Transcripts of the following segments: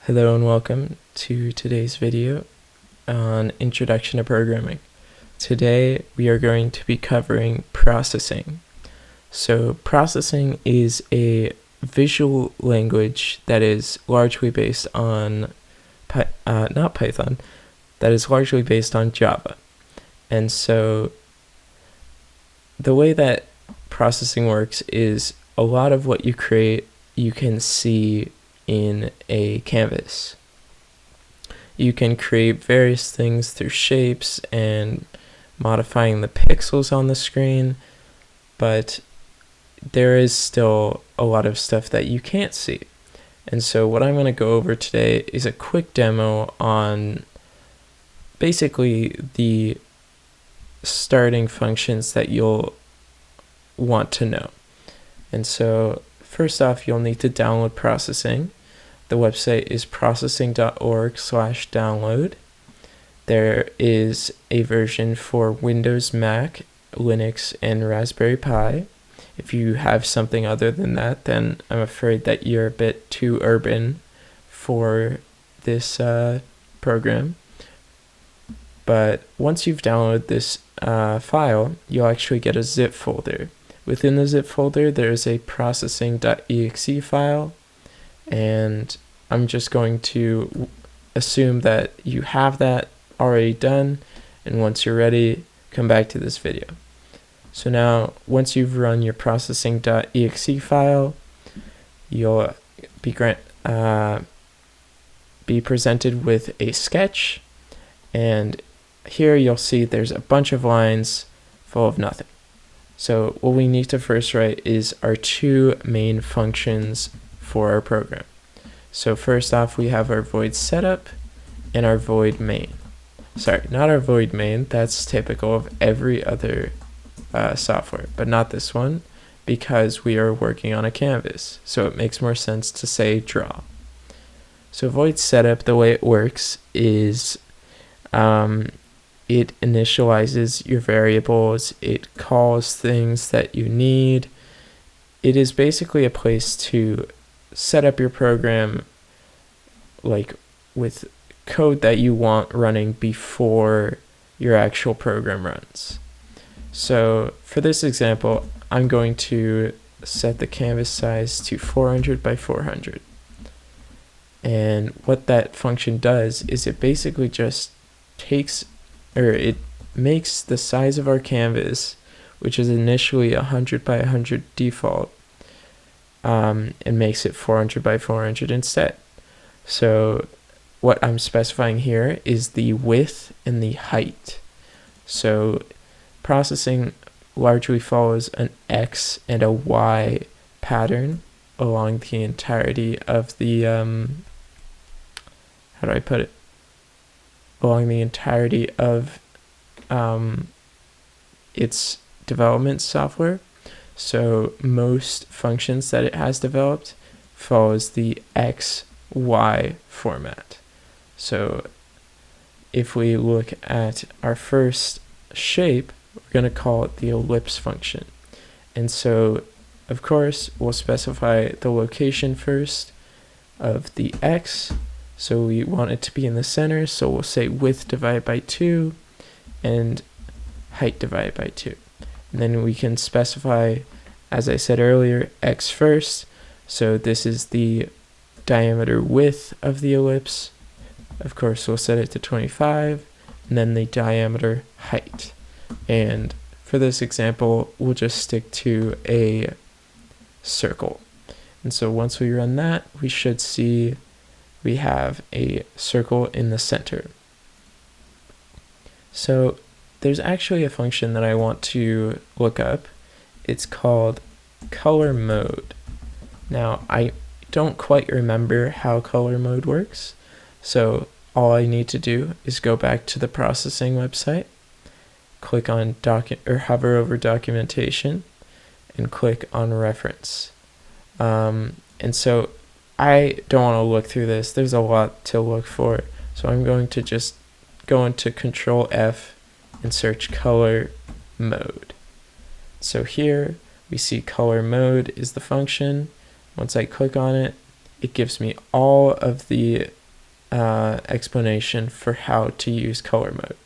Hello and welcome to today's video on Introduction to Programming. Today we are going to be covering processing. So processing is a visual language that is largely based on, not Python, that is largely based on Java. And so the way that processing works is a lot of what you create you can see in a canvas. You can create various things through shapes and modifying the pixels on the screen, but there is still a lot of stuff that you can't see. And so what I'm going to go over today is a quick demo on basically the starting functions that you'll want to know. And so first off, you'll need to download processing. The website is processing.org/download. There is a version for Windows, Mac, Linux, and Raspberry Pi. If you have something other than that, then I'm afraid that you're a bit too urban for this program. But once you've downloaded this file, you'll actually get a zip folder. Within the zip folder, there's a processing.exe file, and I'm just going to assume that you have that already done, and once you're ready, come back to this video. So now, once you've run your processing.exe file, you'll be presented with a sketch, and here you'll see there's a bunch of lines full of nothing. So what we need to first write is our two main functions for our program. So first off, we have our void setup and our void main. Sorry, not our void main. That's typical of every other software, but not this one because we are working on a canvas. So it makes more sense to say draw. So void setup, the way it works is it initializes your variables, it calls things that you need. It is basically a place to set up your program like with code that you want running before your actual program runs. So for this example, I'm going to set the canvas size to 400 by 400. And what that function does is it basically just it makes the size of our canvas, which is initially 100 by 100 default, and makes it 400 by 400 instead. So what I'm specifying here is the width and the height. So processing largely follows an X and a Y pattern along the entirety of the, along the entirety of its development software. So most functions that it has developed follows the XY format. So if we look at our first shape, we're going to call it the ellipse function. And so of course we'll specify the location first of the X. So we want it to be in the center, so we'll say width divided by 2 and height divided by 2. And then we can specify, as I said earlier, X first. So this is the diameter width of the ellipse. Of course, we'll set it to 25, and then the diameter height. And for this example, we'll just stick to a circle. And so once we run that, we should see we have a circle in the center. So there's actually a function that I want to look up. It's called color mode. Now I don't quite remember how color mode works, so all I need to do is go back to the processing website, click on hover over documentation, and click on reference. And so I don't want to look through this. There's a lot to look for. So I'm going to just go into Control F and search color mode. So here we see color mode is the function. Once I click on it, it gives me all of the explanation for how to use color mode.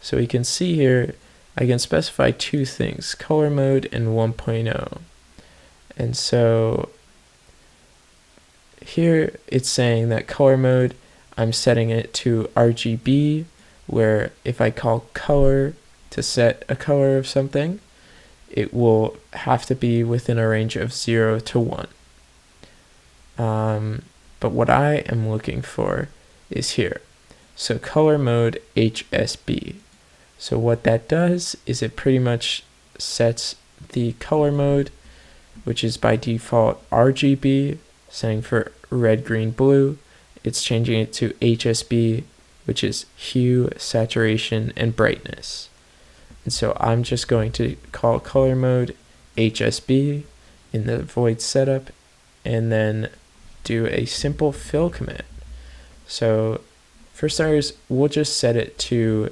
So we can see here, I can specify two things, color mode and 1.0. And so here it's saying that color mode, I'm setting it to RGB, where if I call color to set a color of something, it will have to be within a range of 0 to 1. But what I am looking for is here. So color mode HSB. So what that does is it pretty much sets the color mode, which is by default RGB, setting for red, green, blue. It's changing it to HSB, which is hue, saturation, and brightness. And so I'm just going to call color mode HSB in the void setup, and then do a simple fill command. So for starters, we'll just set it to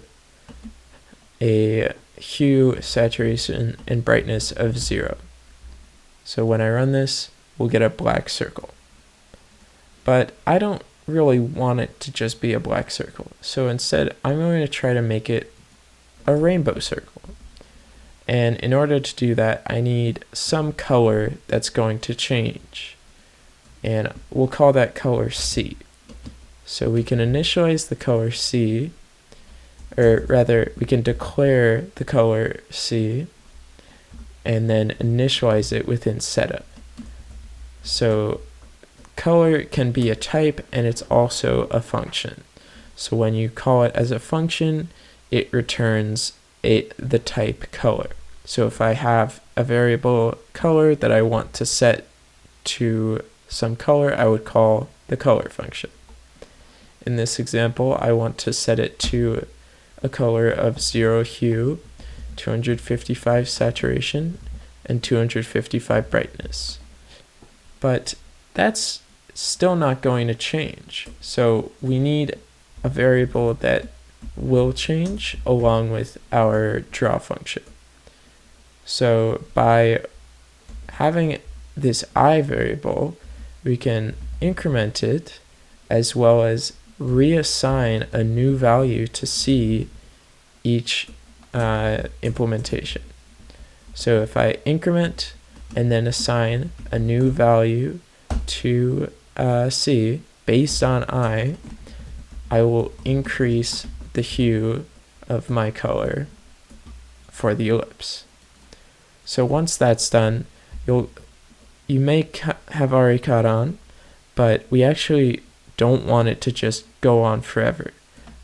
a hue, saturation, and brightness of 0. So when I run this, we'll get a black circle. But I don't really want it to just be a black circle. So instead, I'm going to try to make it a rainbow circle. And in order to do that, I need some color that's going to change. And we'll call that color C. So we can initialize the color C, or rather, we can declare the color C and then initialize it within setup. So color can be a type, and it's also a function. So when you call it as a function, it returns the type color. So if I have a variable color that I want to set to some color, I would call the color function. In this example, I want to set it to a color of 0 hue, 255 saturation, and 255 brightness. But that's still not going to change. So we need a variable that will change along with our draw function. So by having this I variable, we can increment it as well as reassign a new value to C each implementation. So if I increment and then assign a new value to C based on I will increase the hue of my color for the ellipse. So once that's done, you may have already caught on, but we actually don't want it to just go on forever,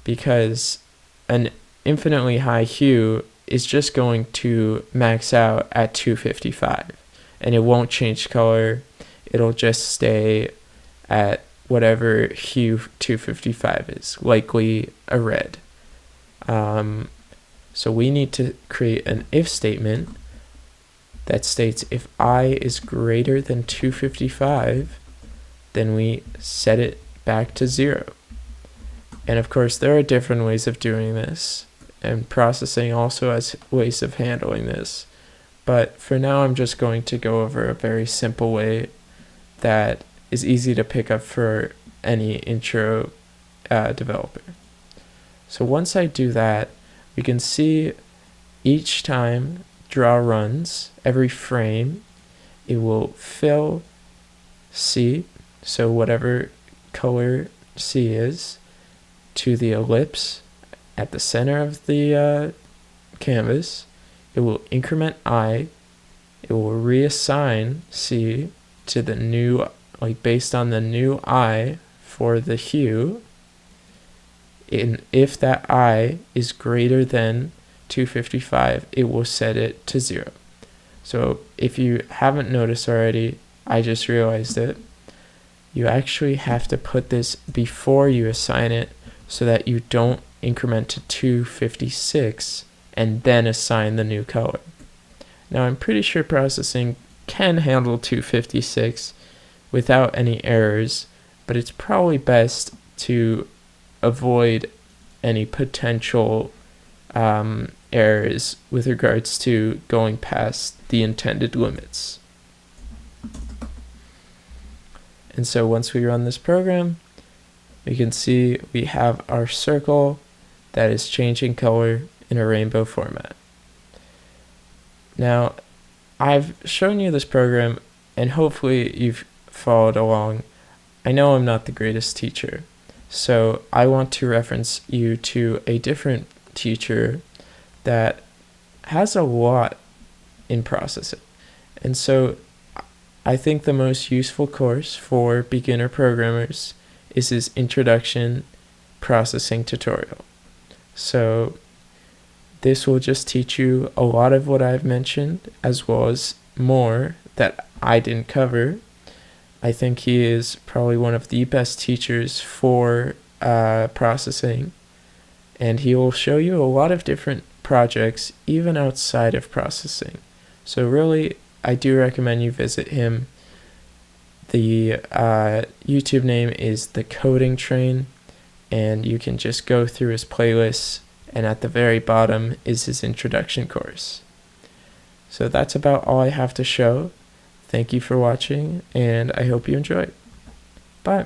because an infinitely high hue is just going to max out at 255, and it won't change color. It'll just stay at whatever hue 255 is, likely a red. So we need to create an if statement that states if I is greater than 255, then we set it back to 0. And of course, there are different ways of doing this, and processing also has ways of handling this. But for now, I'm just going to go over a very simple way that is easy to pick up for any intro developer. So once I do that, we can see each time draw runs, every frame, it will fill C, so whatever color C is, to the ellipse at the center of the canvas. It will increment I, it will reassign C to the new, based on the new I for the hue, and if that I is greater than 255, it will set it to 0. So if you haven't noticed already, I just realized it, you actually have to put this before you assign it so that you don't increment to 256 and then assign the new color. Now I'm pretty sure processing can handle 256 without any errors, but it's probably best to avoid any potential errors with regards to going past the intended limits. And so once we run this program, we can see we have our circle that is changing color in a rainbow format. Now, I've shown you this program, and hopefully you've followed along. I know I'm not the greatest teacher, so I want to reference you to a different teacher that has a lot in processing. And so I think the most useful course for beginner programmers is his Introduction Processing tutorial. So this will just teach you a lot of what I've mentioned, as well as more that I didn't cover. I think he is probably one of the best teachers for processing, and he will show you a lot of different projects even outside of processing. So really, I do recommend you visit him. The YouTube name is The Coding Train, and you can just go through his playlists, and at the very bottom is his introduction course. So that's about all I have to show. Thank you for watching, and I hope you enjoyed. Bye.